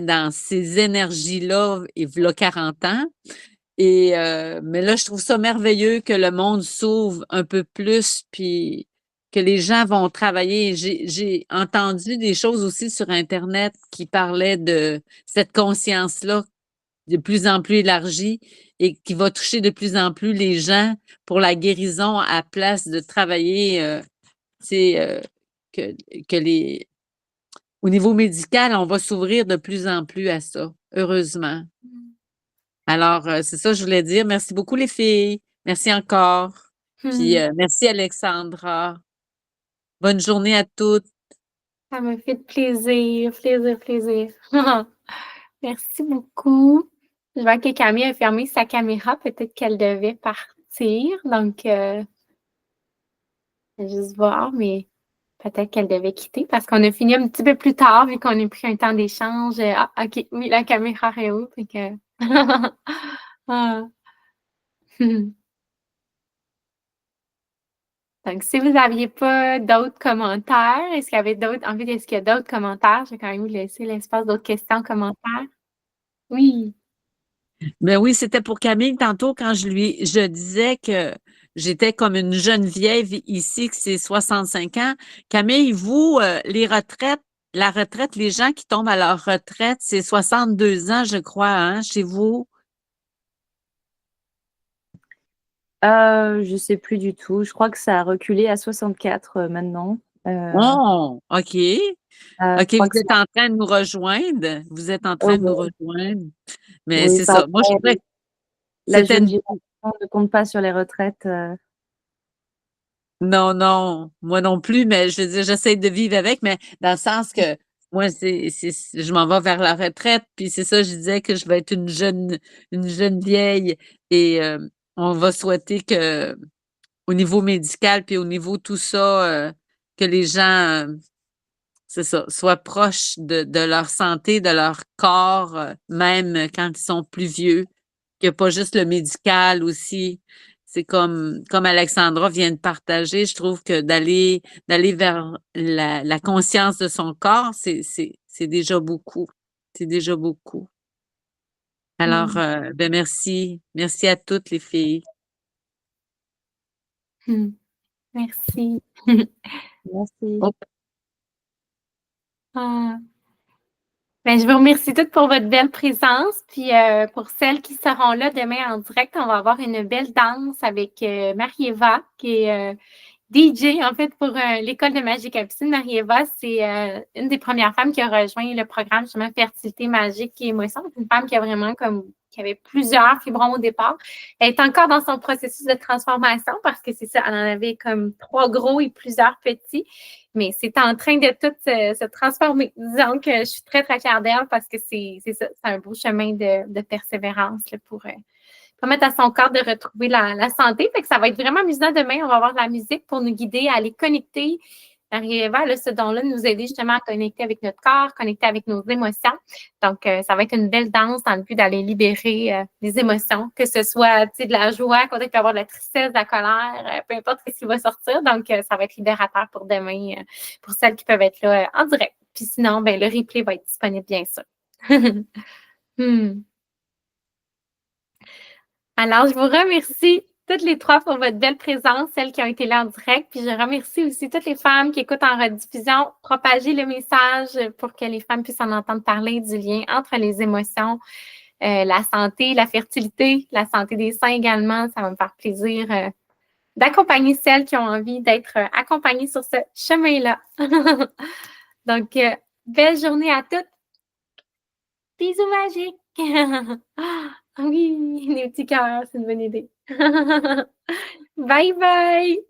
dans ces énergies-là, il y a 40 ans. Mais là, je trouve ça merveilleux que le monde s'ouvre un peu plus, puis que les gens vont travailler. J'ai entendu des choses aussi sur Internet qui parlaient de cette conscience-là de plus en plus élargie et qui va toucher de plus en plus les gens pour la guérison à place de travailler, tu sais, que, que les, au niveau médical, on va s'ouvrir de plus en plus à ça, heureusement. Alors, c'est ça que je voulais dire. Merci beaucoup, les filles. Merci encore. Puis, merci, Alexandra. Bonne journée à toutes. Ça m'a fait plaisir, plaisir, plaisir. Merci beaucoup. Je vois que Camille a fermé sa caméra. Peut-être qu'elle devait partir. Donc, je vais juste voir, mais peut-être qu'elle devait quitter parce qu'on a fini un petit peu plus tard vu qu'on a pris un temps d'échange. Ah, OK. Oui, la caméra est haute. Fait que... Ah. Donc, si vous n'aviez pas d'autres commentaires, est-ce qu'il y avait d'autres, en fait, est-ce qu'il y a d'autres commentaires? Je vais quand même vous laisser l'espace d'autres questions, commentaires. Oui. Ben oui, c'était pour Camille tantôt quand je disais que j'étais comme une jeune vieille ici, que c'est 65 ans. Camille, vous, les retraites, la retraite, les gens qui tombent à leur retraite, c'est 62 ans, je crois, hein, chez vous? Je sais plus du tout. Je crois que ça a reculé à 64 maintenant. Oh, OK. Je OK, crois vous que êtes en train de nous rejoindre. Vous êtes en train de nous oui, rejoindre. Mais oui, c'est ça. Moi, je trouvais que la c'était jeune une... génération ne compte pas sur les retraites. Non, non, moi non plus, mais je veux dire, j'essaie de vivre avec, mais dans le sens que moi, je m'en vais vers la retraite, puis c'est ça, je disais que je vais être une jeune vieille et on va souhaiter que au niveau médical, puis au niveau tout ça, que les gens, c'est ça, soient proches de leur santé, de leur corps, même quand ils sont plus vieux, qu'il n'y a pas juste le médical aussi. C'est comme Alexandra vient de partager, je trouve que d'aller vers la conscience de son corps, c'est déjà beaucoup. C'est déjà beaucoup. Alors, ben merci. Merci à toutes les filles. Merci. Merci. Oh, Ah. Ben, je vous remercie toutes pour votre belle présence. Puis pour celles qui seront là demain en direct, on va avoir une belle danse avec Marie-Eva, qui est DJ, en fait, pour l'école de magie capucine. Marie-Eva, c'est une des premières femmes qui a rejoint le programme justement Fertilité magique et émotion. C'est une femme qui a vraiment qui avait plusieurs fibrons au départ. Elle est encore dans son processus de transformation parce que c'est ça, elle en avait comme 3 gros et plusieurs petits. Mais c'est en train de tout se transformer. Disons que je suis très, très fière d'elle parce que c'est ça, c'est un beau chemin de persévérance là, pour permettre à son corps de retrouver la santé. Fait que ça va être vraiment amusant demain. On va avoir de la musique pour nous guider à aller connecter. Marie-Eva, ce don-là, nous aider justement à connecter avec notre corps, connecter avec nos émotions. Donc, ça va être une belle danse dans le but d'aller libérer les émotions, que ce soit de la joie, qu'on peut avoir de la tristesse, de la colère, peu importe ce qui va sortir. Donc, ça va être libérateur pour demain, pour celles qui peuvent être là en direct. Puis sinon, ben, le replay va être disponible, bien sûr. Alors, je vous remercie toutes les trois pour votre belle présence, celles qui ont été là en direct. Puis je remercie aussi toutes les femmes qui écoutent en rediffusion. Propagez le message pour que les femmes puissent en entendre parler du lien entre les émotions, la santé, la fertilité, la santé des seins également. Ça va me faire plaisir d'accompagner celles qui ont envie d'être accompagnées sur ce chemin-là. Donc, belle journée à toutes. Bisous magiques! Ah oui, les petits cœurs, c'est une bonne idée. Bye bye!